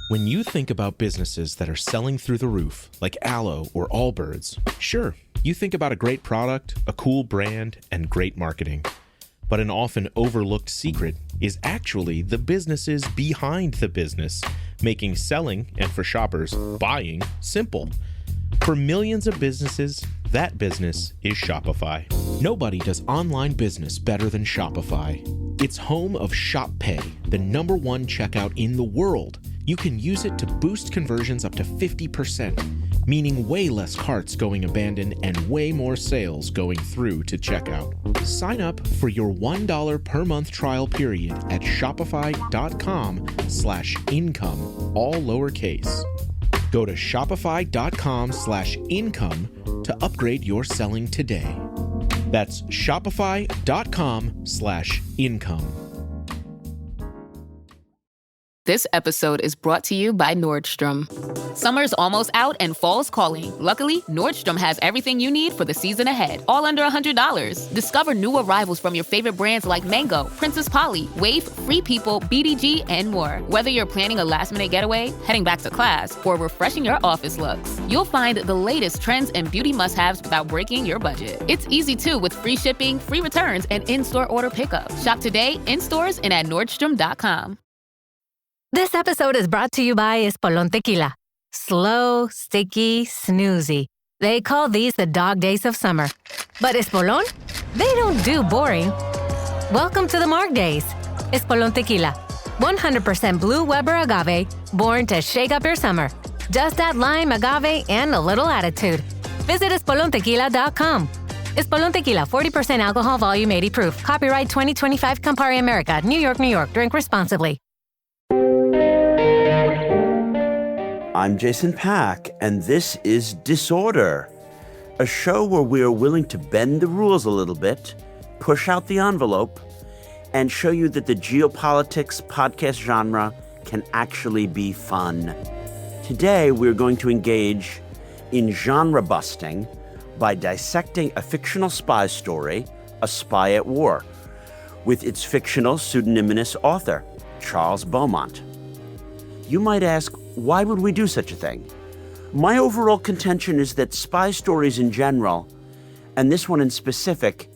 When you think about businesses that are selling through the roof, like Aloe or Allbirds, sure, you think about a great product, a cool brand, and great marketing. But an often overlooked secret is actually the businesses behind the business, making selling, and for shoppers, buying, simple. For millions of businesses, that business is Shopify. Nobody does online business better than Shopify. It's home of Shop Pay, the #1 checkout in the world. You can use it to boost conversions up to 50%, meaning way less carts going abandoned and way more sales going through to checkout. Sign up for your $1 per month trial period at shopify.com/income, all lowercase. Go to shopify.com/income to upgrade your selling today. That's shopify.com/income. This episode is brought to you by Nordstrom. Summer's almost out and fall's calling. Luckily, Nordstrom has everything you need for the season ahead, all under $100. Discover new arrivals from your favorite brands like Mango, Princess Polly, Wave, Free People, BDG, and more. Whether you're planning a last-minute getaway, heading back to class, or refreshing your office looks, you'll find the latest trends and beauty must-haves without breaking your budget. It's easy, too, with free shipping, free returns, and in-store order pickup. Shop today, in stores, and at Nordstrom.com. This episode is brought to you by Espolón Tequila. Slow, sticky, snoozy. They call these the dog days of summer. But Espolón? They don't do boring. Welcome to the Marg Days. Espolón Tequila. 100% blue Weber agave, born to shake up your summer. Just add lime, agave, and a little attitude. Visit espolontequila.com. Espolón Tequila, 40% alcohol, volume 80 proof. Copyright 2025 Campari America, New York, New York. Drink responsibly. I'm Jason Pack, and this is Disorder, a show where we are willing to bend the rules a little bit, push out the envelope, and show you that the geopolitics podcast genre can actually be fun. Today, we're going to engage in genre busting by dissecting a fictional spy story, A Spy at War, with its fictional pseudonymous author, Charles Beaumont. You might ask, why would we do such a thing? My overall contention is that spy stories in general, and this one in specific,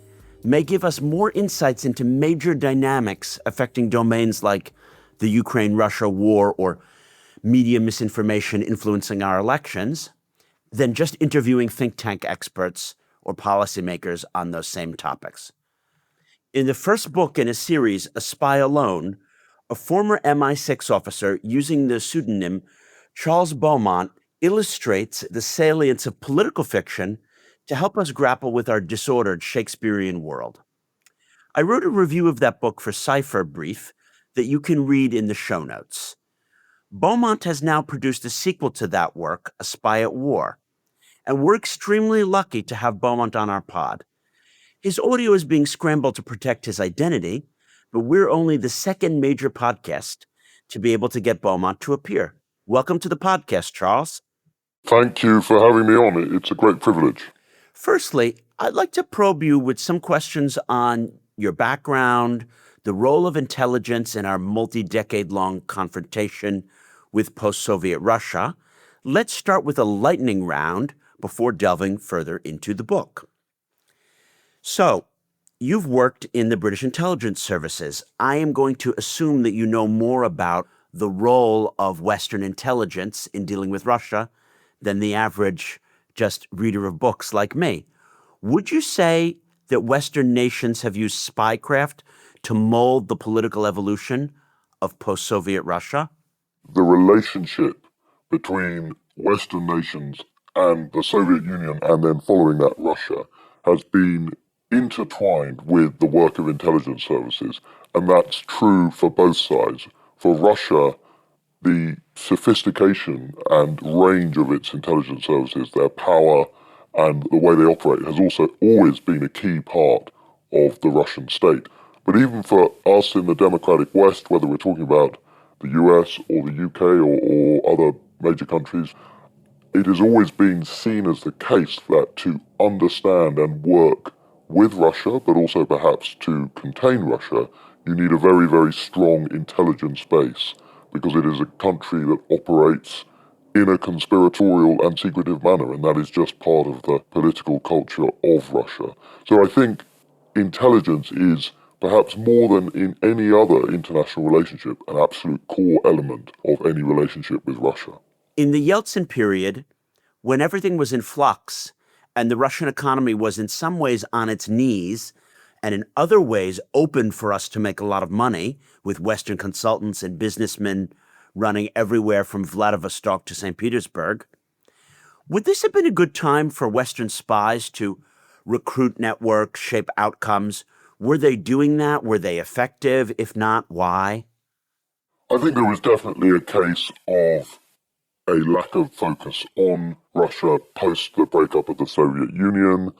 may give us more insights into major dynamics affecting domains like the Ukraine-Russia war or media misinformation influencing our elections than just interviewing think tank experts or policymakers on those same topics. In the first book in a series, A Spy Alone, a former MI6 officer using the pseudonym Charles Beaumont illustrates the salience of political fiction to help us grapple with our disordered Shakespearean world. I wrote a review of that book for Cypher Brief that you can read in the show notes. Beaumont has now produced a sequel to that work, A Spy at War, and we're extremely lucky to have Beaumont on our pod. His audio is being scrambled to protect his identity, but we're only the second major podcast to be able to get Beaumont to appear. Welcome to the podcast, Charles. Thank you for having me on. It's a great privilege. Firstly, I'd like to probe you with some questions on your background, the role of intelligence in our multi-decade-long confrontation with post-Soviet Russia. Let's start with a lightning round before delving further into the book. So, you've worked in the British intelligence services. I am going to assume that you know more about the role of Western intelligence in dealing with Russia than the average just reader of books like me. Would you say that Western nations have used spycraft to mold the political evolution of post-Soviet Russia? The relationship between Western nations and the Soviet Union, and then following that Russia, has been intertwined with the work of intelligence services, and that's true for both sides. For Russia, the sophistication and range of its intelligence services, their power and the way they operate has also always been a key part of the Russian state. But even for us in the democratic West, whether we're talking about the US or the UK or other major countries, it has always been seen as the case that to understand and work with Russia, but also perhaps to contain Russia, you need a very, very strong intelligence base because it is a country that operates in a conspiratorial and secretive manner, and that is just part of the political culture of Russia. So I think intelligence is, perhaps more than in any other international relationship, an absolute core element of any relationship with Russia. In the Yeltsin period, when everything was in flux and the Russian economy was in some ways on its knees and in other ways open for us to make a lot of money with Western consultants and businessmen running everywhere from Vladivostok to St. Petersburg, would this have been a good time for Western spies to recruit networks, shape outcomes? Were they doing that? Were they effective? If not, why? I think there was definitely a case of a lack of focus on Russia post the breakup of the Soviet Union.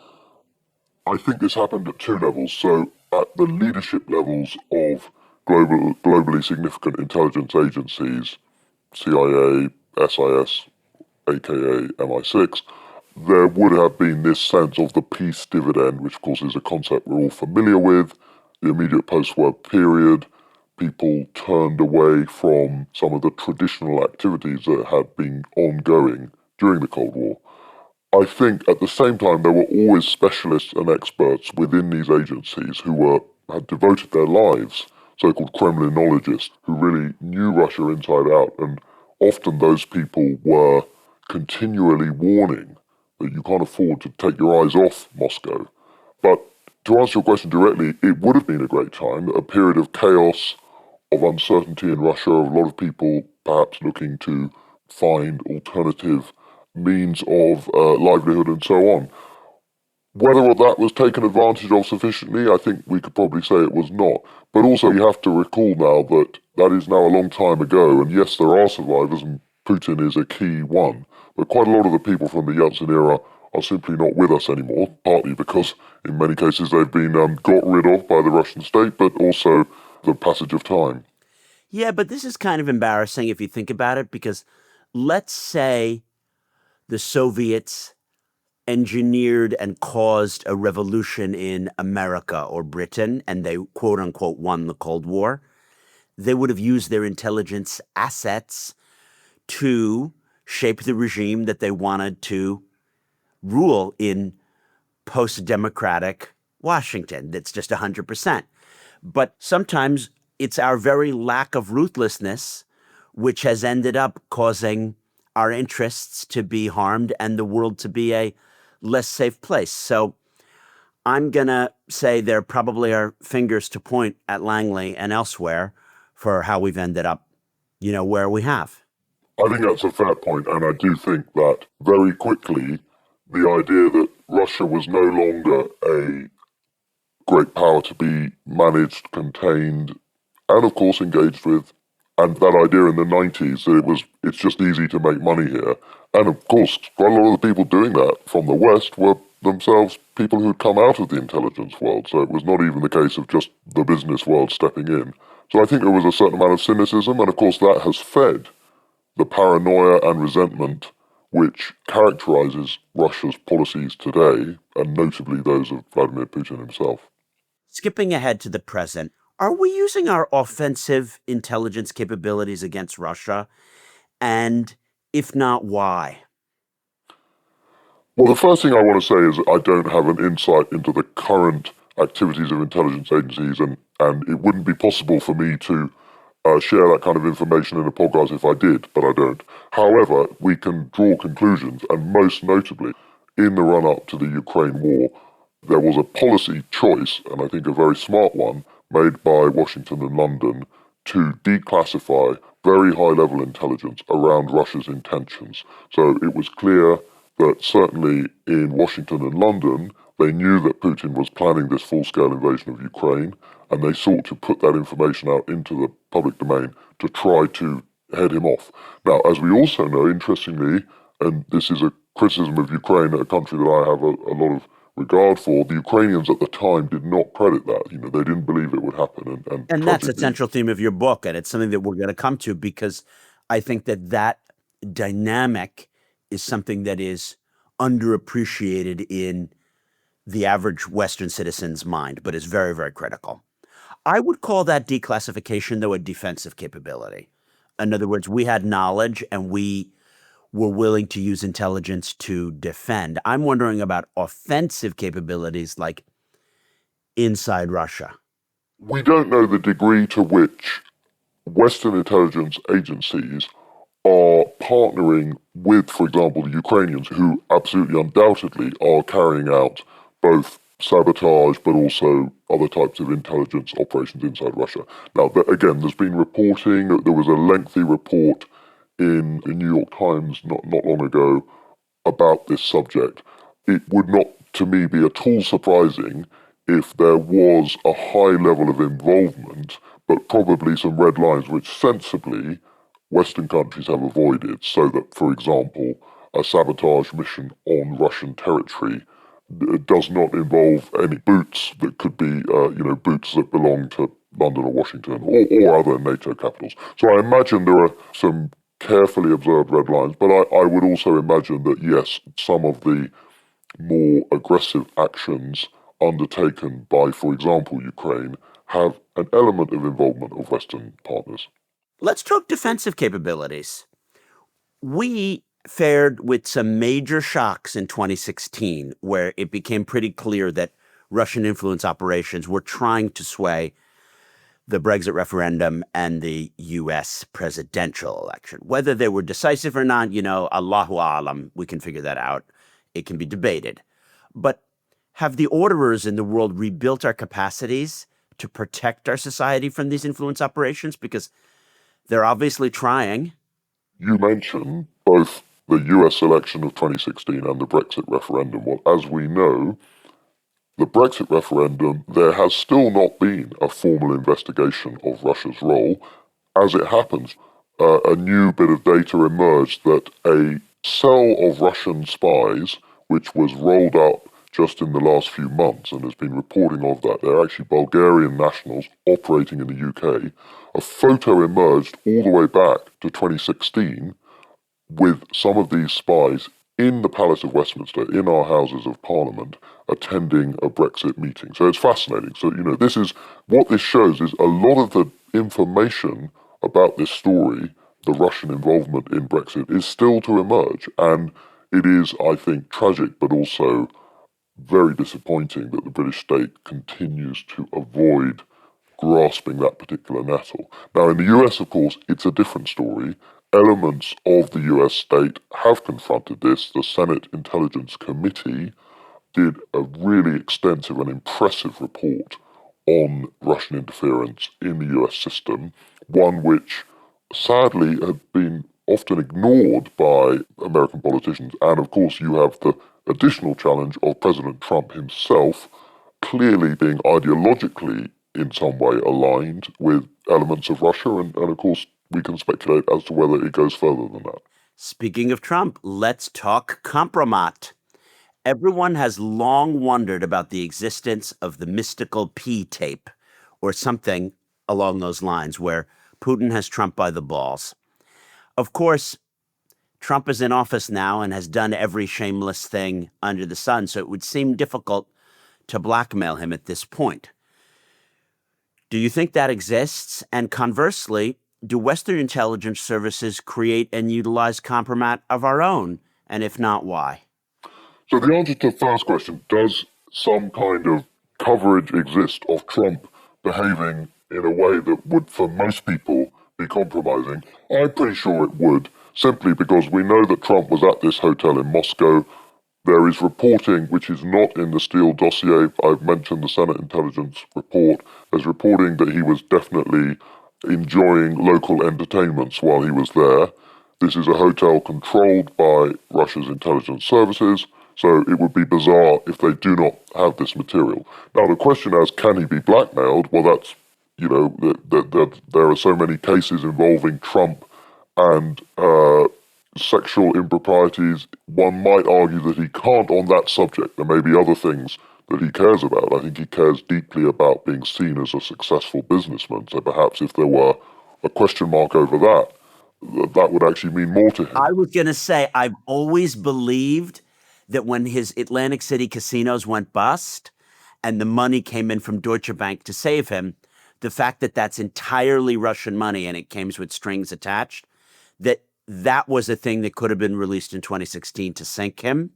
I think this happened at two levels. So at the leadership levels of globally significant intelligence agencies, CIA, SIS, aka MI6, there would have been this sense of the peace dividend, which of course is a concept we're all familiar with. The immediate post-war period, people turned away from some of the traditional activities that had been ongoing during the Cold War. I think at the same time there were always specialists and experts within these agencies who had devoted their lives, so-called Kremlinologists, who really knew Russia inside out, and often those people were continually warning that you can't afford to take your eyes off Moscow. But to answer your question directly, it would have been a great time, a period of chaos, of uncertainty in Russia, of a lot of people perhaps looking to find alternative means of livelihood and so on. Whether that was taken advantage of sufficiently, I think we could probably say it was not. But also you have to recall now that that is now a long time ago, and yes, there are survivors, and Putin is a key one, but quite a lot of the people from the Yeltsin era are simply not with us anymore, partly because in many cases they've been got rid of by the Russian state, but also the passage of time. Yeah, but this is kind of embarrassing if you think about it, because let's say the Soviets engineered and caused a revolution in America or Britain, and they quote unquote won the Cold War. They would have used their intelligence assets to shape the regime that they wanted to rule in post-democratic Washington. That's just 100%. But sometimes it's our very lack of ruthlessness which has ended up causing our interests to be harmed and the world to be a less safe place. So I'm going to say there probably are fingers to point at Langley and elsewhere for how we've ended up, where we have. I think that's a fair point, and I do think that very quickly the idea that Russia was no longer a great power to be managed, contained, and of course engaged with, and that idea in the 90s that it's just easy to make money here. And of course, quite a lot of the people doing that from the West were themselves people who'd come out of the intelligence world, so it was not even the case of just the business world stepping in. So I think there was a certain amount of cynicism, and of course that has fed the paranoia and resentment which characterizes Russia's policies today, and notably those of Vladimir Putin himself. Skipping ahead to the present, are we using our offensive intelligence capabilities against Russia? And if not, why? Well, the first thing I want to say is I don't have an insight into the current activities of intelligence agencies, and it wouldn't be possible for me to share that kind of information in a podcast if I did, but I don't. However, we can draw conclusions, and most notably, in the run-up to the Ukraine war, there was a policy choice, and I think a very smart one, made by Washington and London to declassify very high-level intelligence around Russia's intentions. So it was clear that certainly in Washington and London, they knew that Putin was planning this full-scale invasion of Ukraine, and they sought to put that information out into the public domain to try to head him off. Now, as we also know, interestingly, and this is a criticism of Ukraine, a country that I have a lot of regard for, the Ukrainians at the time did not credit that. They didn't believe it would happen. And that's a central theme of your book, and it's something that we're going to come to, because I think that dynamic is something that is underappreciated in the average Western citizen's mind, but is very, very critical. I would call that declassification, though, a defensive capability. In other words, we had knowledge and we were willing to use intelligence to defend. I'm wondering about offensive capabilities like inside Russia. We don't know the degree to which Western intelligence agencies are partnering with, for example, the Ukrainians, who absolutely undoubtedly are carrying out both sabotage but also other types of intelligence operations inside Russia. Now, again, there's been reporting, there was a lengthy report in the New York Times not long ago about this subject. It would not, to me, be at all surprising if there was a high level of involvement, but probably some red lines which sensibly Western countries have avoided, so that, for example, a sabotage mission on Russian territory does not involve any boots that could be, boots that belong to London or Washington or other NATO capitals. So I imagine there are some carefully observed red lines, but I would also imagine that, yes, some of the more aggressive actions undertaken by, for example, Ukraine have an element of involvement of Western partners. Let's talk defensive capabilities. We fared with some major shocks in 2016, where it became pretty clear that Russian influence operations were trying to sway the Brexit referendum and the U.S. presidential election. Whether they were decisive or not, Allahu Alam, we can figure that out. It can be debated. But have the orderers in the world rebuilt our capacities to protect our society from these influence operations? Because they're obviously trying. You mentioned both the US election of 2016 and the Brexit referendum. Well, as we know, the Brexit referendum, there has still not been a formal investigation of Russia's role. As it happens, a new bit of data emerged that a cell of Russian spies, which was rolled up just in the last few months and has been reporting of that, they're actually Bulgarian nationals operating in the UK. A photo emerged all the way back to 2016 with some of these spies in the Palace of Westminster, in our Houses of Parliament, attending a Brexit meeting. So it's fascinating. So, this is what this shows is a lot of the information about this story, the Russian involvement in Brexit, is still to emerge. And it is, I think, tragic, but also very disappointing that the British state continues to avoid grasping that particular nettle. Now, in the US, of course, it's a different story. Elements of the US state have confronted this. The Senate Intelligence Committee did a really extensive and impressive report on Russian interference in the US system, one which sadly had been often ignored by American politicians. And of course, you have the additional challenge of President Trump himself clearly being ideologically in some way aligned with elements of Russia. And of course, we can speculate as to whether it goes further than that. Speaking of Trump, let's talk compromat. Everyone has long wondered about the existence of the mystical P tape, or something along those lines, where Putin has Trump by the balls. Of course, Trump is in office now and has done every shameless thing under the sun, so it would seem difficult to blackmail him at this point. Do you think that exists? And conversely, do Western intelligence services create and utilize compromat of our own? And if not, why? So the answer to the first question, does some kind of coverage exist of Trump behaving in a way that would, for most people, be compromising? I'm pretty sure it would, simply because we know that Trump was at this hotel in Moscow. There is reporting, which is not in the Steele dossier. I've mentioned the Senate Intelligence report. There's reporting that he was definitely enjoying local entertainments while he was there. This is a hotel controlled by Russia's intelligence services, so it would be bizarre if they do not have this material. Now, the question is, can he be blackmailed? Well, that's, there are so many cases involving Trump and sexual improprieties. One might argue that he can't on that subject. There may be other things that he cares about. I think he cares deeply about being seen as a successful businessman. So perhaps if there were a question mark over that, that would actually mean more to him. I was going to say, I've always believed that when his Atlantic City casinos went bust and the money came in from Deutsche Bank to save him, the fact that that's entirely Russian money and it came with strings attached, that was a thing that could have been released in 2016 to sink him,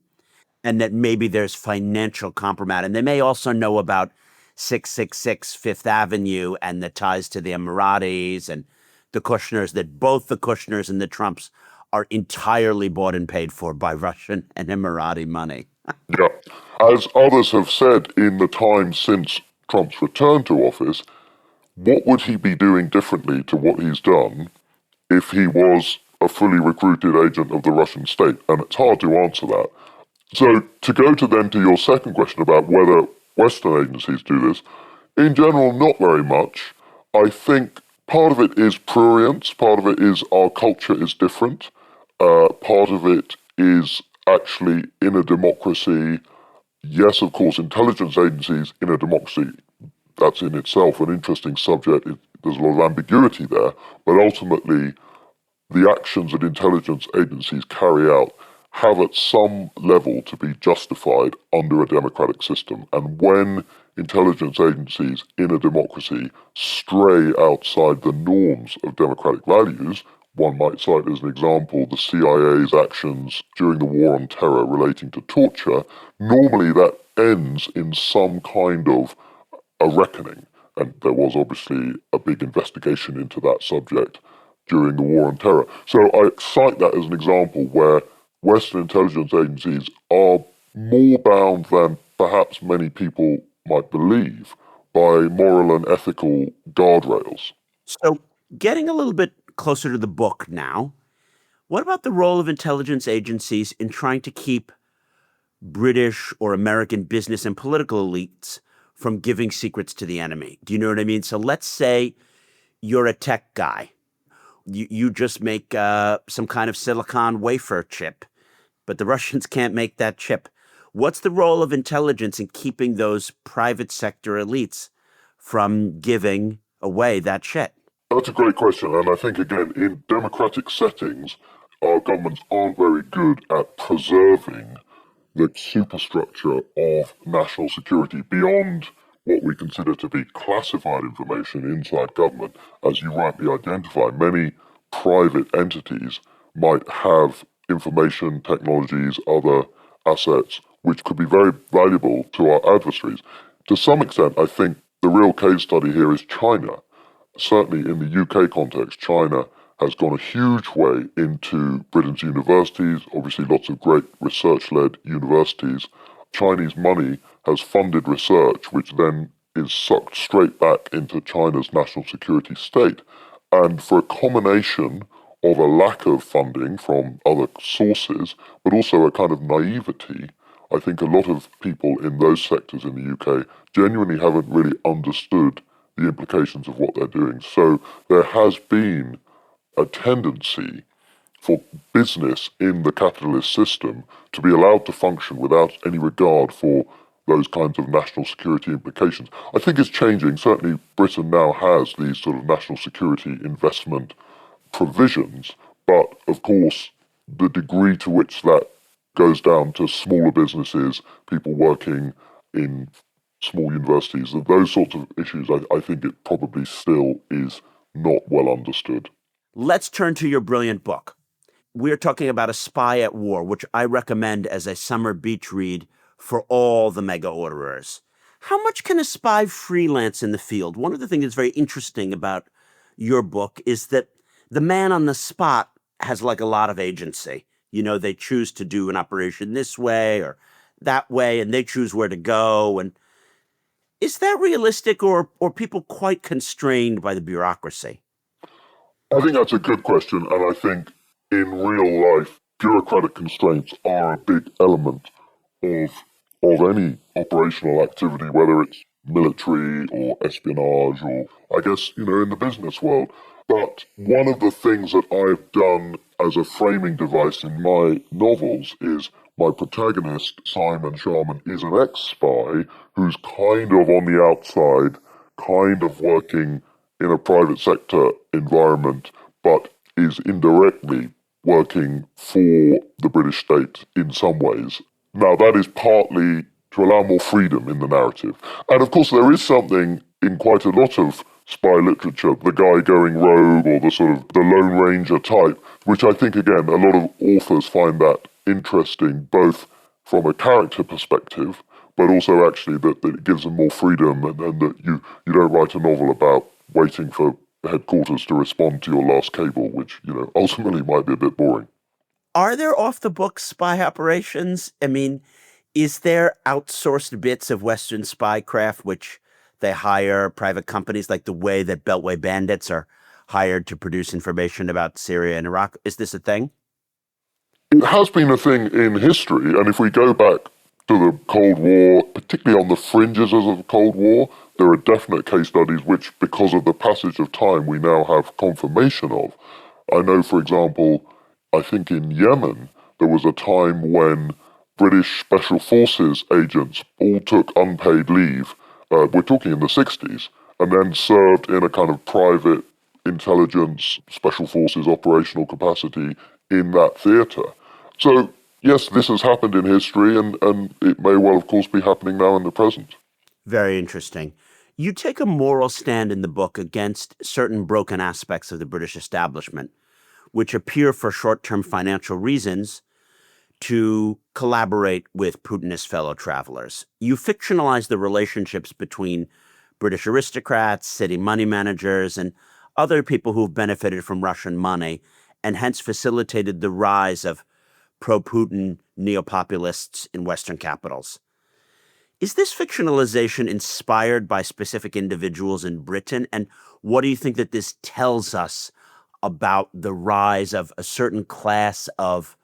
and that maybe there's financial compromise. And they may also know about 666 Fifth Avenue and the ties to the Emiratis and the Kushners, that both the Kushners and the Trumps are entirely bought and paid for by Russian and Emirati money. Yeah. As others have said in the time since Trump's return to office, what would he be doing differently to what he's done if he was a fully recruited agent of the Russian state? And it's hard to answer that. So to go to your second question about whether Western agencies do this, in general, not very much. I think part of it is prurience, part of it is our culture is different, part of it is actually in a democracy. Yes, of course, intelligence agencies in a democracy, that's in itself an interesting subject. There's a lot of ambiguity there, but ultimately the actions that intelligence agencies carry out have at some level to be justified under a democratic system. And when intelligence agencies in a democracy stray outside the norms of democratic values, one might cite as an example the CIA's actions during the war on terror relating to torture, normally that ends in some kind of a reckoning. And there was obviously a big investigation into that subject during the war on terror. So I cite that as an example where Western intelligence agencies are more bound than perhaps many people might believe by moral and ethical guardrails. So getting a little bit closer to the book now, what about the role of intelligence agencies in trying to keep British or American business and political elites from giving secrets to the enemy? Do you know what I mean? So let's say you're a tech guy. You just make some kind of silicon wafer chip, but the Russians can't make that chip. What's the role of intelligence in keeping those private sector elites from giving away that shit? That's a great question, and I think, again, in democratic settings, our governments aren't very good at preserving the superstructure of national security beyond what we consider to be classified information inside government. As you rightly identify, many private entities might have information, technologies, other assets, which could be very valuable to our adversaries. To some extent, I think the real case study here is China. Certainly in the UK context, China has gone a huge way into Britain's universities, obviously lots of great research-led universities. Chinese money has funded research, which then is sucked straight back into China's national security state. And for a combination of a lack of funding from other sources, but also a kind of naivety, I think a lot of people in those sectors in the UK genuinely haven't really understood the implications of what they're doing. So there has been a tendency for business in the capitalist system to be allowed to function without any regard for those kinds of national security implications. I think it's changing. Certainly Britain now has these sort of national security investment provisions, but of course the degree to which that goes down to smaller businesses, people working in small universities, those sorts of issues, I think it probably still is not well understood. Let's turn to your brilliant book. We're talking about A Spy at War, which I recommend as a summer beach read for all the mega orderers. How much can a spy freelance in the field? One of the things that's very interesting about your book is that the man on the spot has like a lot of agency. You know, they choose to do an operation this way or that way, and they choose where to go. And is that realistic, or people quite constrained by the bureaucracy? I think that's a good question, and I think in real life, bureaucratic constraints are a big element of any operational activity, whether it's military or espionage or, I guess, in the business world. But one of the things that I've done as a framing device in my novels is my protagonist, Simon Sharman, is an ex-spy who's kind of on the outside, kind of working in a private sector environment, but is indirectly working for the British state in some ways. Now, that is partly to allow more freedom in the narrative. And of course, there is something in quite a lot of spy literature, the guy going rogue or the sort of the Lone Ranger type, which I think, again, a lot of authors find that interesting, both from a character perspective, but also actually that it gives them more freedom and that you don't write a novel about waiting for headquarters to respond to your last cable, which, ultimately might be a bit boring. Are there off-the-books spy operations? I mean, is there outsourced bits of Western spycraft which they hire private companies, like the way that Beltway bandits are hired to produce information about Syria and Iraq? Is this a thing? It has been a thing in history, and if we go back to the Cold War, particularly on the fringes of the Cold War, there are definite case studies which, because of the passage of time, we now have confirmation of. I know, for example, I think in Yemen, there was a time when British Special Forces agents all took unpaid leave, we're talking in the 60s, and then served in a kind of private intelligence, Special Forces operational capacity in that theatre. So, yes, this has happened in history, and it may well, of course, be happening now in the present. Very interesting. You take a moral stand in the book against certain broken aspects of the British establishment, which appear for short-term financial reasons to collaborate with Putinist fellow travelers. You fictionalize the relationships between British aristocrats, city money managers, and other people who've benefited from Russian money, and hence facilitated the rise of pro-Putin neopopulists in Western capitals. Is this fictionalization inspired by specific individuals in Britain? And what do you think that this tells us about the rise of a certain class of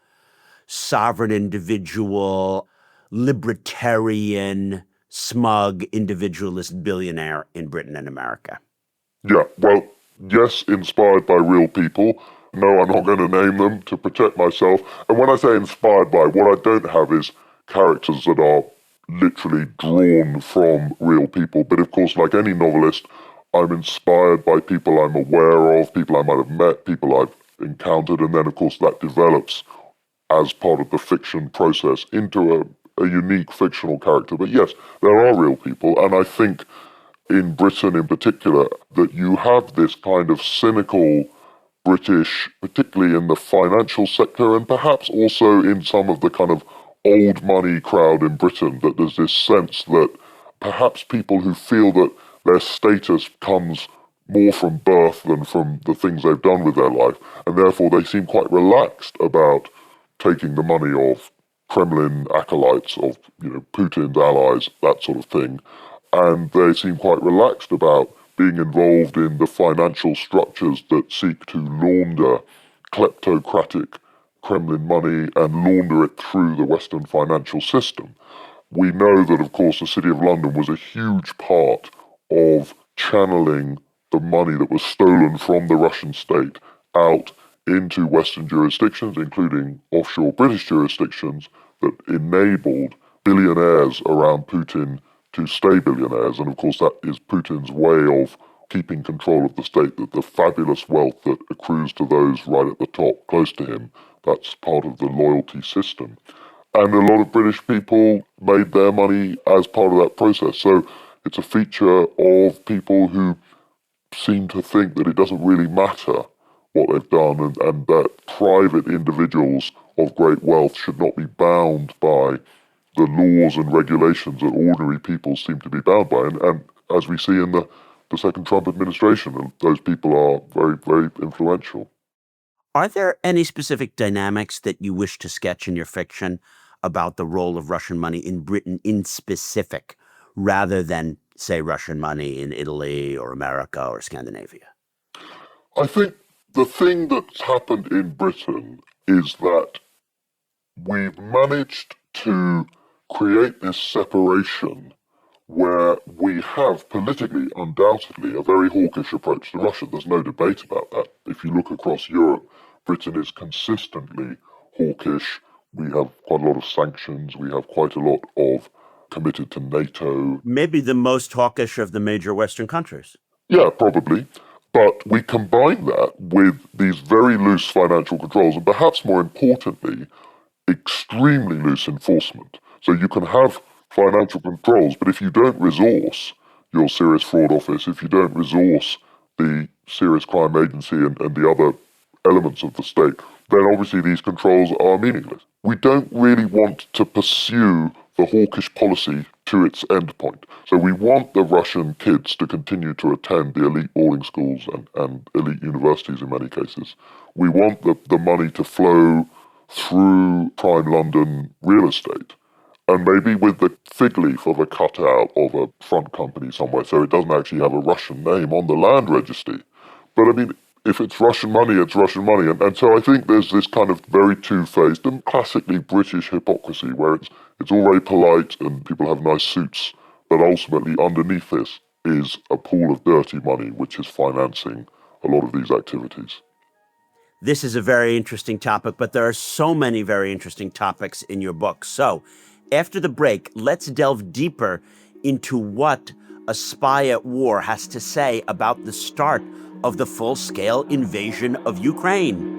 sovereign individual, libertarian, smug, individualist billionaire in Britain and America? Yeah, well, yes, inspired by real people. No, I'm not going to name them to protect myself. And when I say inspired by, what I don't have is characters that are literally drawn from real people. But of course, like any novelist, I'm inspired by people I'm aware of, people I might have met, people I've encountered, and then of course that develops as part of the fiction process into a unique fictional character. But yes, there are real people, and I think in Britain in particular that you have this kind of cynical British, particularly in the financial sector, and perhaps also in some of the kind of old money crowd in Britain, that there's this sense that perhaps people who feel that their status comes more from birth than from the things they've done with their life, and therefore they seem quite relaxed about taking the money of Kremlin acolytes, of Putin's allies, that sort of thing, and they seem quite relaxed about being involved in the financial structures that seek to launder kleptocratic Kremlin money and launder it through the Western financial system. We know that, of course, the City of London was a huge part of channeling the money that was stolen from the Russian state out into Western jurisdictions, including offshore British jurisdictions, that enabled billionaires around Putin to stay billionaires. And of course, that is Putin's way of keeping control of the state, that the fabulous wealth that accrues to those right at the top, close to him, that's part of the loyalty system. And a lot of British people made their money as part of that process. So it's a feature of people who seem to think that it doesn't really matter what they've done, and that private individuals of great wealth should not be bound by the laws and regulations that ordinary people seem to be bound by. And as we see in the second Trump administration, those people are very, very influential. Are there any specific dynamics that you wish to sketch in your fiction about the role of Russian money in Britain in specific, rather than, say, Russian money in Italy or America or Scandinavia? I think the thing that's happened in Britain is that we've managed to create this separation where we have politically, undoubtedly, a very hawkish approach to Russia. There's no debate about that. If you look across Europe, Britain is consistently hawkish. We have quite a lot of sanctions. We have quite a lot of committed to NATO. Maybe the most hawkish of the major Western countries. Yeah, probably. But we combine that with these very loose financial controls, and perhaps more importantly, extremely loose enforcement. So you can have financial controls, but if you don't resource, your serious fraud office, if you don't resource the serious crime agency and the other elements of the state, then obviously these controls are meaningless. We don't really want to pursue the hawkish policy to its end point. So we want the Russian kids to continue to attend the elite boarding schools and elite universities in many cases. We want the money to flow through prime London real estate, and maybe with the fig leaf of a cutout of a front company somewhere, so it doesn't actually have a Russian name on the land registry. But I mean, if it's Russian money, it's Russian money. And so I think there's this kind of very two-faced and classically British hypocrisy where it's all very polite and people have nice suits, but ultimately underneath this is a pool of dirty money which is financing a lot of these activities. This is a very interesting topic, but there are so many very interesting topics in your book. So after the break, let's delve deeper into what A Spy at War has to say about the start of the full-scale invasion of Ukraine.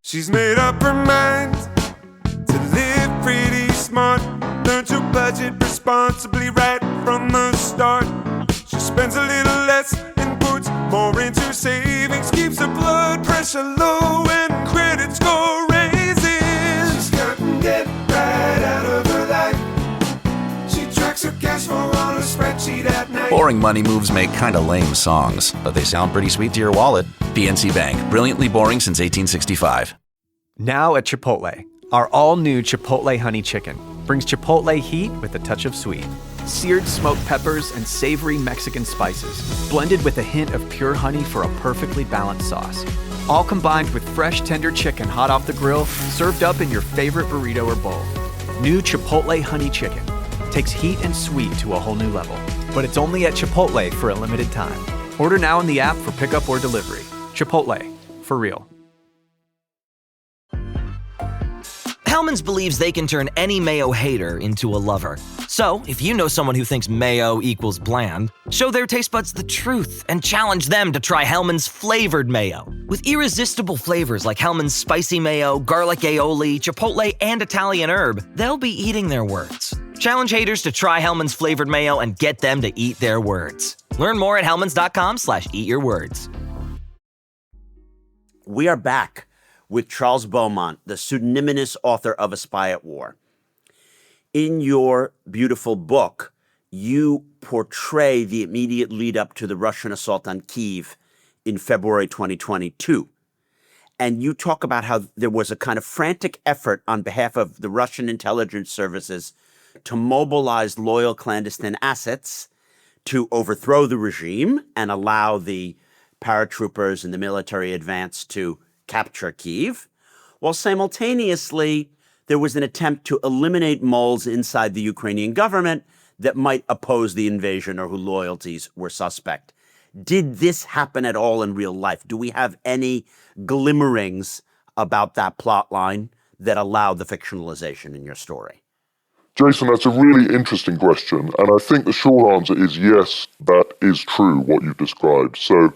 She's made up her mind to live pretty smart, learn to budget responsibly right from the start. She spends a little less and puts more into savings, keeps her blood pressure low and credit score raises. She's cutting debt right out of her life. She tracks her cash flow on a spreadsheet at night. Boring money moves make kinda lame songs, but they sound pretty sweet to your wallet. PNC Bank, brilliantly boring since 1865. Now at Chipotle, our all-new Chipotle Honey Chicken brings Chipotle heat with a touch of sweet. Seared smoked peppers and savory Mexican spices, blended with a hint of pure honey for a perfectly balanced sauce. All combined with fresh, tender chicken hot off the grill, served up in your favorite burrito or bowl. New Chipotle Honey Chicken takes heat and sweet to a whole new level. But it's only at Chipotle for a limited time. Order now in the app for pickup or delivery. Chipotle, for real. Hellmann's believes they can turn any mayo hater into a lover. So, if you know someone who thinks mayo equals bland, show their taste buds the truth and challenge them to try Hellmann's flavored mayo. With irresistible flavors like Hellmann's spicy mayo, garlic aioli, chipotle, and Italian herb, they'll be eating their words. Challenge haters to try Hellmann's flavored mayo and get them to eat their words. Learn more at hellmanns.com/eatyourwords. We are back with Charles Beaumont, the pseudonymous author of A Spy at War. In your beautiful book, you portray the immediate lead up to the Russian assault on Kyiv in February 2022. And you talk about how there was a kind of frantic effort on behalf of the Russian intelligence services to mobilize loyal clandestine assets to overthrow the regime and allow the paratroopers and the military advance to capture Kyiv, while simultaneously there was an attempt to eliminate moles inside the Ukrainian government that might oppose the invasion or whose loyalties were suspect. Did this happen at all in real life? Do we have any glimmerings about that plot line that allowed the fictionalization in your story? Jason, that's a really interesting question, and I think the short answer is yes, that is true, what you've described. So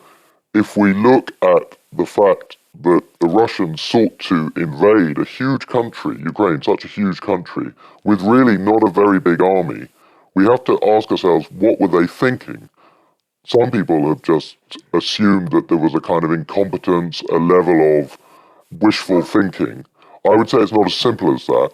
if we look at the fact that the Russians sought to invade a huge country, Ukraine, such a huge country, with really not a very big army, we have to ask ourselves, what were they thinking? Some people have just assumed that there was a kind of incompetence, a level of wishful thinking. I would say it's not as simple as that.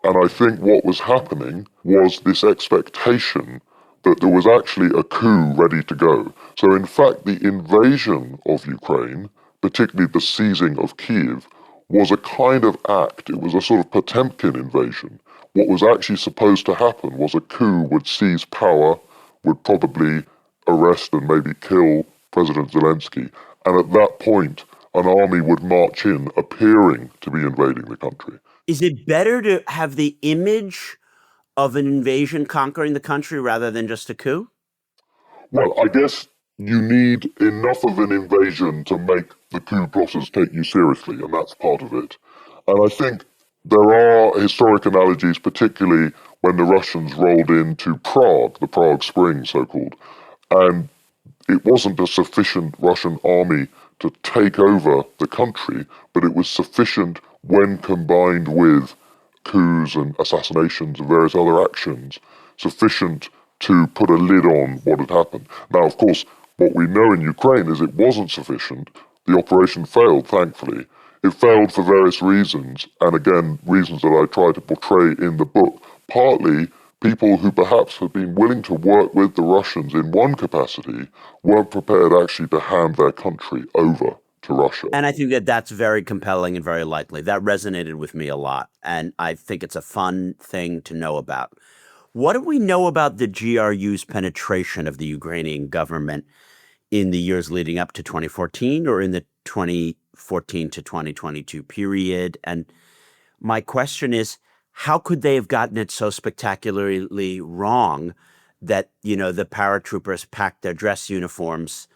And I think what was happening was this expectation that there was actually a coup ready to go. So in fact, the invasion of Ukraine, particularly the seizing of Kyiv, was a kind of act. It was a sort of Potemkin invasion. What was actually supposed to happen was a coup would seize power, would probably arrest and maybe kill President Zelensky. And at that point, an army would march in, appearing to be invading the country. Is it better to have the image of an invasion conquering the country rather than just a coup? Well, I guess you need enough of an invasion to make the coup plotters take you seriously, and that's part of it. And I think there are historic analogies, particularly when the Russians rolled into Prague, the Prague Spring so-called, and it wasn't a sufficient Russian army to take over the country, but it was sufficient when combined with coups and assassinations and various other actions, sufficient to put a lid on what had happened. Now, of course, what we know in Ukraine is it wasn't sufficient. The operation failed, thankfully. It failed for various reasons, and again, reasons that I try to portray in the book. Partly, people who perhaps had been willing to work with the Russians in one capacity weren't prepared actually to hand their country over to Russia. And I think that that's very compelling and very likely. That resonated with me a lot, and I think it's a fun thing to know about. What do we know about the GRU's penetration of the Ukrainian government in the years leading up to 2014 or in the 2014 to 2022 period? And my question is, how could they have gotten it so spectacularly wrong that, the paratroopers packed their dress uniforms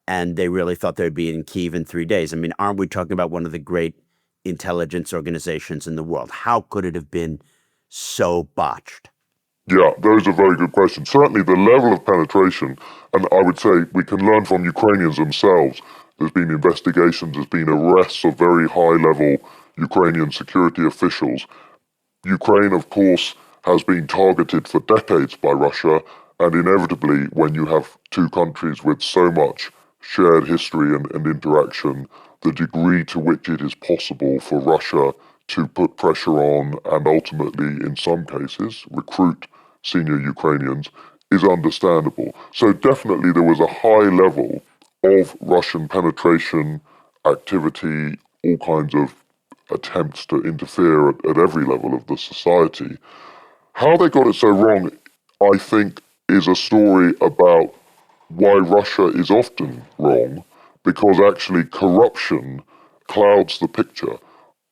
and they really thought they'd be in Kyiv in 3 days? I mean, aren't we talking about one of the great intelligence organizations in the world? How could it have been so botched? Yeah, those are very good questions. Certainly the level of penetration, and I would say we can learn from Ukrainians themselves. There's been investigations, there's been arrests of very high-level Ukrainian security officials. Ukraine, of course, has been targeted for decades by Russia, and inevitably, when you have two countries with so much shared history and interaction, the degree to which it is possible for Russia to put pressure on and ultimately, in some cases, recruit senior Ukrainians is understandable. So definitely there was a high level of Russian penetration activity, all kinds of attempts to interfere at every level of the society. How they got it so wrong, I think, is a story about why Russia is often wrong, because actually corruption clouds the picture.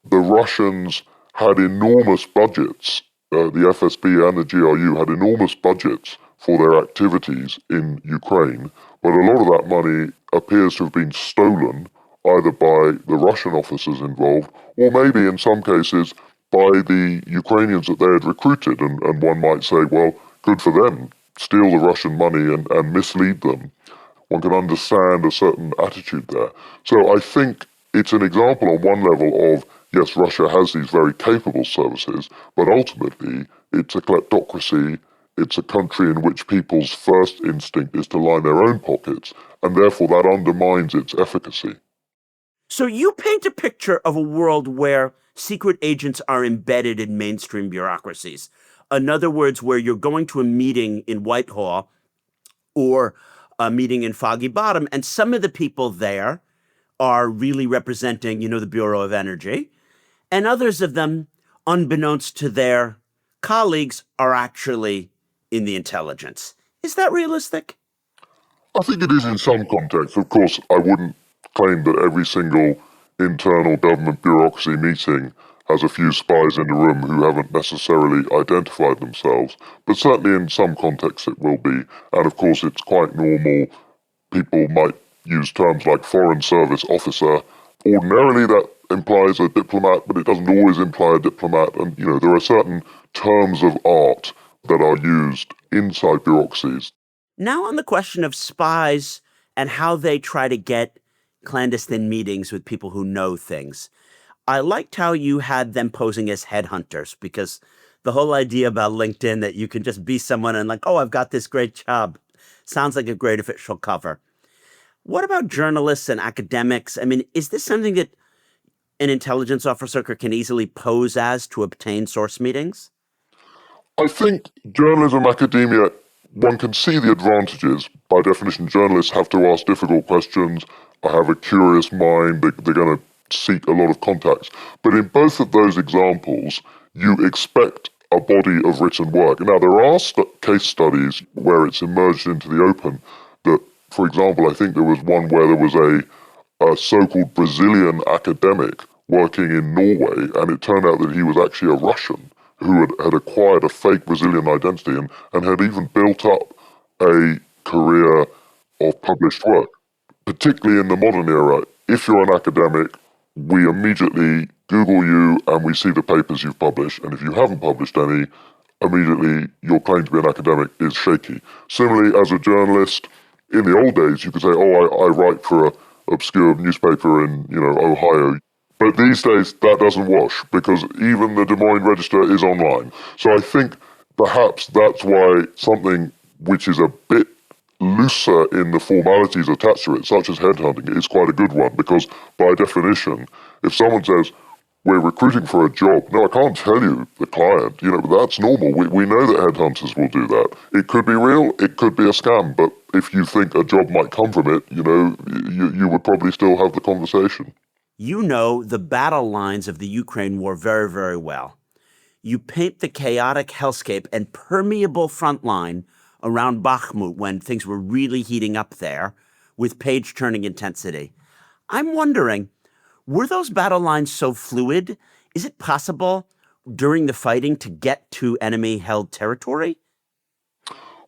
The Russians had enormous budgets. The FSB and the GRU had enormous budgets for their activities in Ukraine, but a lot of that money appears to have been stolen either by the Russian officers involved or maybe in some cases by the Ukrainians that they had recruited. And one might say, well, good for them, steal the Russian money and mislead them. One can understand a certain attitude there. So I think it's an example on one level of, yes, Russia has these very capable services, but ultimately it's a kleptocracy. It's a country in which people's first instinct is to line their own pockets, and therefore that undermines its efficacy. So you paint a picture of a world where secret agents are embedded in mainstream bureaucracies. In other words, where you're going to a meeting in Whitehall or a meeting in Foggy Bottom, and some of the people there are really representing, the Bureau of Energy, and others of them, unbeknownst to their colleagues, are actually in the intelligence. Is that realistic? I think it is in some context. Of course, I wouldn't claim that every single internal government bureaucracy meeting has a few spies in the room who haven't necessarily identified themselves, but certainly in some contexts it will be. And of course, it's quite normal. People might use terms like foreign service officer. Ordinarily, that implies a diplomat, but it doesn't always imply a diplomat. And, there are certain terms of art that are used inside bureaucracies. Now on the question of spies and how they try to get clandestine meetings with people who know things, I liked how you had them posing as headhunters, because the whole idea about LinkedIn that you can just be someone and like, oh, I've got this great job, sounds like a great official cover. What about journalists and academics? I mean, is this something that an intelligence officer can easily pose as to obtain source meetings? I think journalism, academia, one can see the advantages. By definition, journalists have to ask difficult questions. I have a curious mind. They're going to seek a lot of contacts. But in both of those examples, you expect a body of written work. Now, there are case studies where it's emerged into the open that, for example, I think there was one where there was a so-called Brazilian academic working in Norway, and it turned out that he was actually a Russian who had acquired a fake Brazilian identity and had even built up a career of published work. Particularly in the modern era, if you're an academic, we immediately Google you and we see the papers you've published, and if you haven't published any, immediately your claim to be an academic is shaky. Similarly, as a journalist, In the old days, you could say, I write for a obscure newspaper in, Ohio. But these days, that doesn't wash because even the Des Moines Register is online. So I think perhaps that's why something which is a bit looser in the formalities attached to it, such as headhunting, is quite a good one because by definition, if someone says, we're recruiting for a job, no, I can't tell you the client, that's normal. We know that headhunters will do that. It could be real, it could be a scam, but if you think a job might come from it, you would probably still have the conversation. You know the battle lines of the Ukraine war very, very well. You paint the chaotic hellscape and permeable front line around Bakhmut when things were really heating up there with page-turning intensity. I'm wondering, were those battle lines so fluid? Is it possible during the fighting to get to enemy-held territory?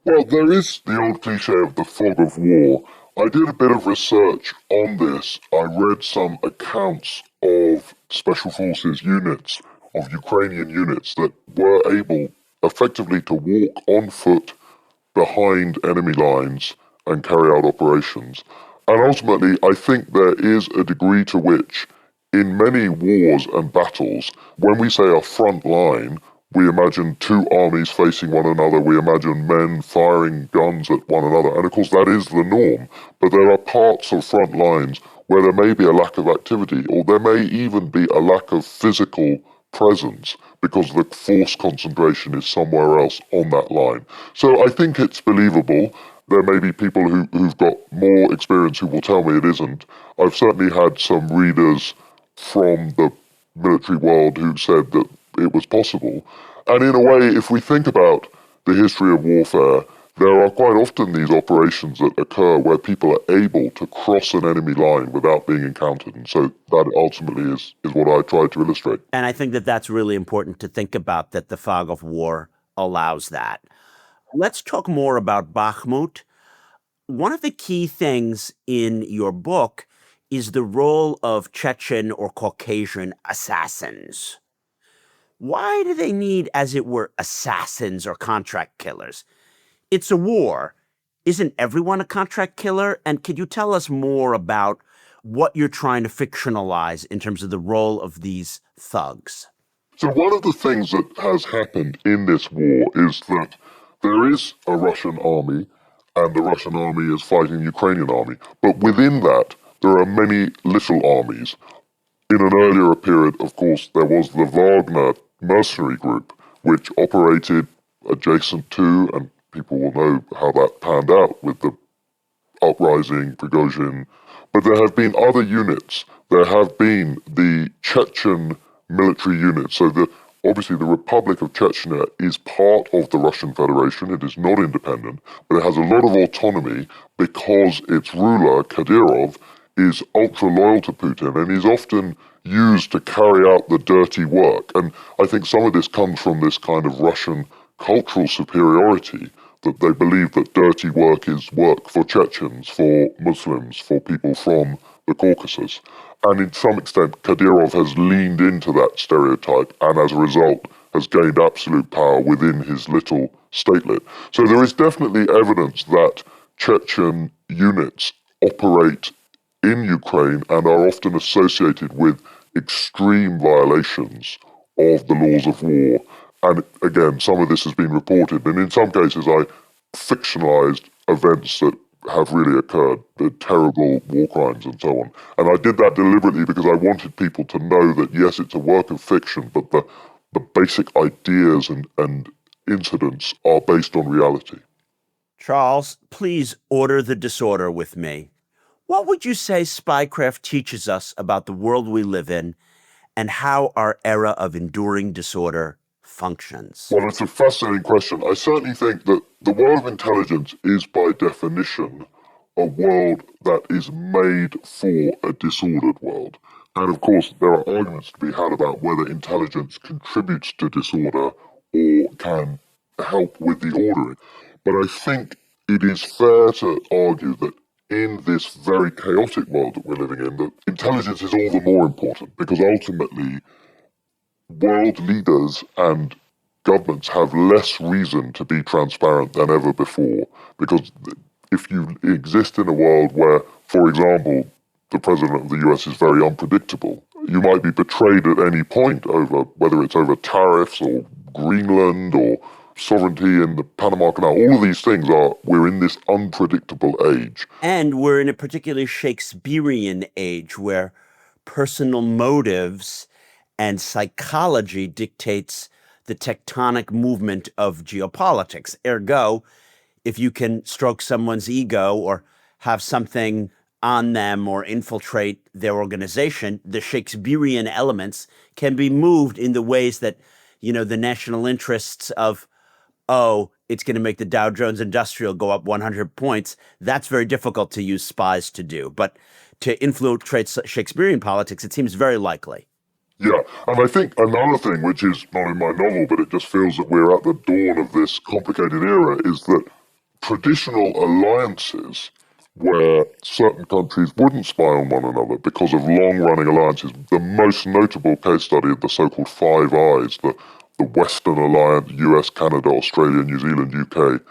Well, there is the old cliche of the fog of war. I did a bit of research on this. I read some accounts of special forces units, of Ukrainian units that were able effectively to walk on foot behind enemy lines and carry out operations. And ultimately, I think there is a degree to which, in many wars and battles, when we say a front line, we imagine two armies facing one another, we imagine men firing guns at one another, and of course that is the norm. But there are parts of front lines where there may be a lack of activity, or there may even be a lack of physical presence because the force concentration is somewhere else on that line. So I think it's believable. There may be people who've got more experience who will tell me it isn't. I've certainly had some readers from the military world who said that it was possible. And in a way, if we think about the history of warfare, there are quite often these operations that occur where people are able to cross an enemy line without being encountered. And so that ultimately is what I tried to illustrate. And I think that that's really important to think about, that the fog of war allows that. Let's talk more about Bakhmut. One of the key things in your book is the role of Chechen or Caucasian assassins. Why do they need, as it were, assassins or contract killers? It's a war. Isn't everyone a contract killer? And could you tell us more about what you're trying to fictionalize in terms of the role of these thugs? So one of the things that has happened in this war is that there is a Russian army, and the Russian army is fighting the Ukrainian army. But within that, there are many little armies. In an earlier period, of course, there was the Wagner mercenary group, which operated adjacent to, and people will know how that panned out with the uprising, Prigozhin. But there have been other units. There have been the Chechen military units. So obviously the Republic of Chechnya is part of the Russian Federation. It is not independent, but it has a lot of autonomy because its ruler, Kadyrov, is ultra loyal to Putin and is often used to carry out the dirty work. And I think some of this comes from this kind of Russian cultural superiority, that they believe that dirty work is work for Chechens, for Muslims, for people from the Caucasus. And in some extent, Kadyrov has leaned into that stereotype and as a result has gained absolute power within his little statelet. So there is definitely evidence that Chechen units operate in Ukraine and are often associated with extreme violations of the laws of war. And again, some of this has been reported, and in some cases I fictionalized events that have really occurred, the terrible war crimes and so on. And I did that deliberately because I wanted people to know that, yes, it's a work of fiction, but the basic ideas and incidents are based on reality. Charles, please order the disorder with me. What would you say spycraft teaches us about the world we live in and how our era of enduring disorder functions? Well, it's a fascinating question. I certainly think that the world of intelligence is by definition a world that is made for a disordered world. And of course, there are arguments to be had about whether intelligence contributes to disorder or can help with the ordering. But I think it is fair to argue that in this very chaotic world that we're living in, that intelligence is all the more important because ultimately world leaders and governments have less reason to be transparent than ever before because if you exist in a world where, for example, the president of the US is very unpredictable, you might be betrayed at any point over whether it's over tariffs or Greenland or sovereignty in the Panama Canal. All of these things we're in this unpredictable age. And we're in a particularly Shakespearean age where personal motives and psychology dictates the tectonic movement of geopolitics. Ergo, if you can stroke someone's ego or have something on them or infiltrate their organization, the Shakespearean elements can be moved in the ways that, the national interests of, it's going to make the Dow Jones Industrial go up 100 points. That's very difficult to use spies to do. But to infiltrate Shakespearean politics, it seems very likely. Yeah, and I think another thing, which is not in my novel, but it just feels that we're at the dawn of this complicated era, is that traditional alliances where certain countries wouldn't spy on one another because of long-running alliances. The most notable case study of the so-called Five Eyes, the Western Alliance, US, Canada, Australia, New Zealand, UK.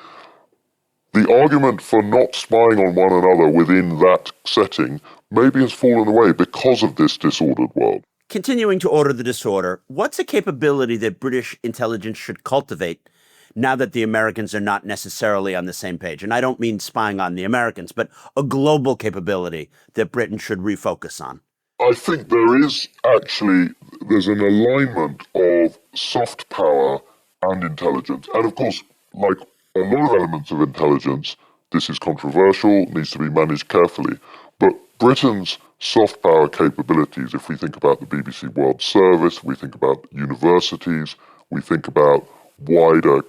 The argument for not spying on one another within that setting maybe has fallen away because of this disordered world. Continuing to order the disorder, what's a capability that British intelligence should cultivate now that the Americans are not necessarily on the same page? And I don't mean spying on the Americans, but a global capability that Britain should refocus on. I think there's an alignment of soft power and intelligence. And of course, like a lot of elements of intelligence, this is controversial, needs to be managed carefully. But Britain's soft power capabilities, if we think about the BBC World Service, we think about universities, we think about wider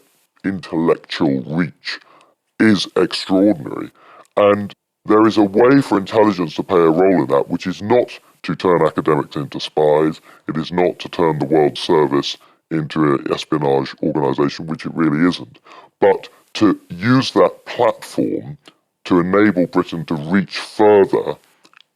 intellectual reach, is extraordinary. And there is a way for intelligence to play a role in that, which is not to turn academics into spies. It is not to turn the World Service into an espionage organization, which it really isn't, but to use that platform to enable Britain to reach further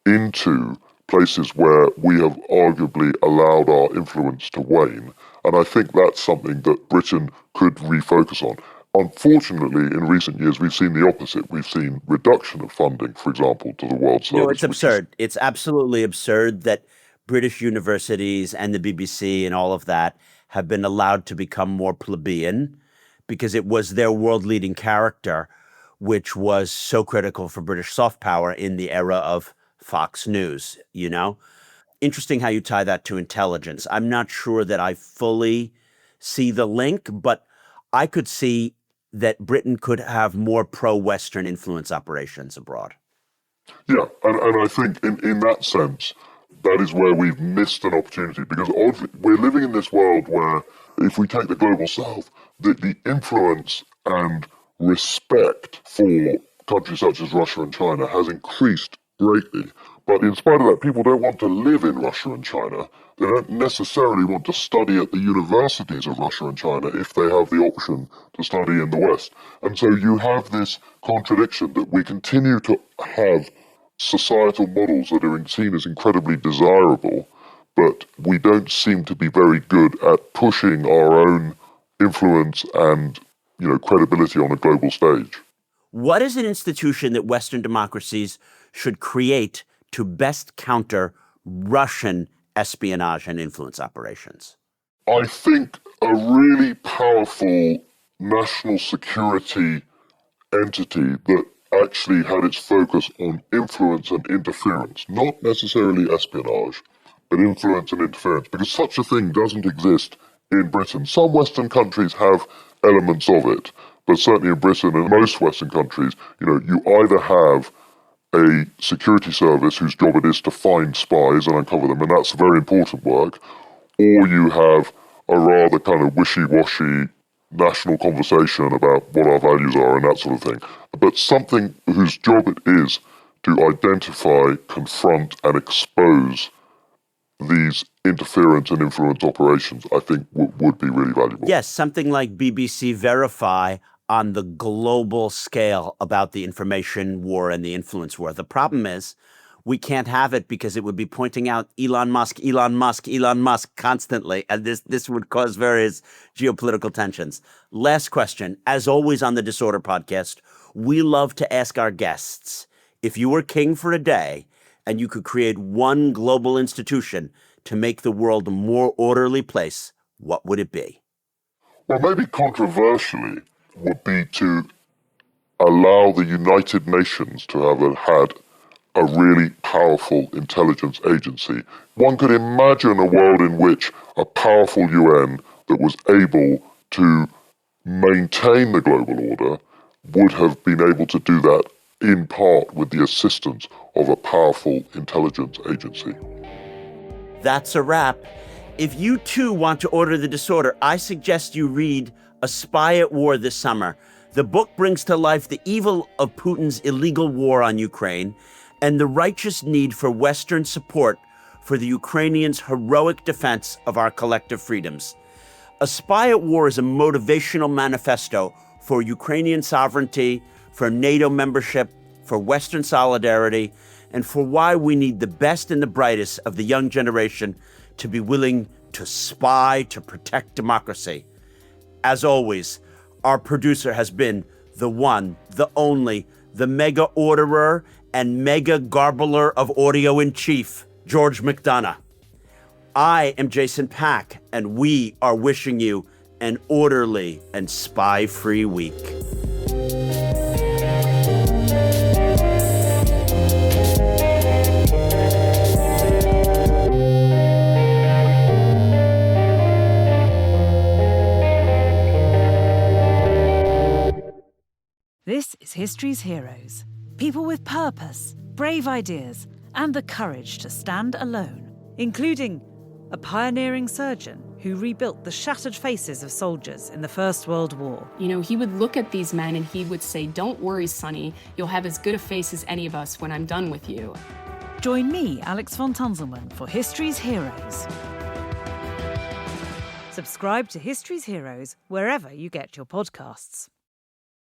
into places where we have arguably allowed our influence to wane. And I think that's something that Britain could refocus on. Unfortunately, in recent years, we've seen the opposite. We've seen reduction of funding, for example, to the World Service. No, it's absurd. It's absolutely absurd that British universities and the BBC and all of that have been allowed to become more plebeian because it was their world-leading character which was so critical for British soft power in the era of Fox News, Interesting how you tie that to intelligence. I'm not sure that I fully see the link, but I could see that Britain could have more pro-Western influence operations abroad. Yeah, and I think in that sense, that is where we've missed an opportunity, because we're living in this world where, if we take the global south, the influence and respect for countries such as Russia and China has increased greatly. But in spite of that, people don't want to live in Russia and China. They don't necessarily want to study at the universities of Russia and China if they have the option to study in the West. And so you have this contradiction that we continue to have societal models that are seen as incredibly desirable, but we don't seem to be very good at pushing our own influence and, credibility on a global stage. What is an institution that Western democracies should create to best counter Russian espionage and influence operations? I think a really powerful national security entity that actually had its focus on influence and interference, not necessarily espionage, but influence and interference, because such a thing doesn't exist in Britain. Some Western countries have elements of it, but certainly in Britain and most Western countries, you either have a security service whose job it is to find spies and uncover them, and that's very important work, or you have a rather kind of wishy-washy national conversation about what our values are and that sort of thing. But something whose job it is to identify, confront, and expose these interference and influence operations, I think would be really valuable. Yes, something like BBC Verify on the global scale about the information war and the influence war. The problem is we can't have it because it would be pointing out Elon Musk constantly, and this would cause various geopolitical tensions. Last question, as always on the Disorder Podcast, we love to ask our guests, if you were king for a day and you could create one global institution to make the world a more orderly place, what would it be? Well, maybe controversially would be to allow the United Nations to have had a really powerful intelligence agency. One could imagine a world in which a powerful UN that was able to maintain the global order would have been able to do that in part with the assistance of a powerful intelligence agency. That's a wrap. If you too want to order the disorder, I suggest you read A Spy at War this summer. The book brings to life the evil of Putin's illegal war on Ukraine and the righteous need for Western support for the Ukrainians' heroic defense of our collective freedoms. A Spy at War is a motivational manifesto for Ukrainian sovereignty, for NATO membership, for Western solidarity, and for why we need the best and the brightest of the young generation to be willing to spy to protect democracy. As always, our producer has been the one, the only, the mega orderer and mega garbler of audio-in-chief, George McDonough. I am Jason Pack, and we are wishing you an orderly and spy-free week. This is History's Heroes. People with purpose, brave ideas, and the courage to stand alone, including a pioneering surgeon who rebuilt the shattered faces of soldiers in the First World War. You know, he would look at these men and he would say, "Don't worry, Sonny, you'll have as good a face as any of us when I'm done with you." Join me, Alex von Tunzelmann, for History's Heroes. Subscribe to History's Heroes wherever you get your podcasts.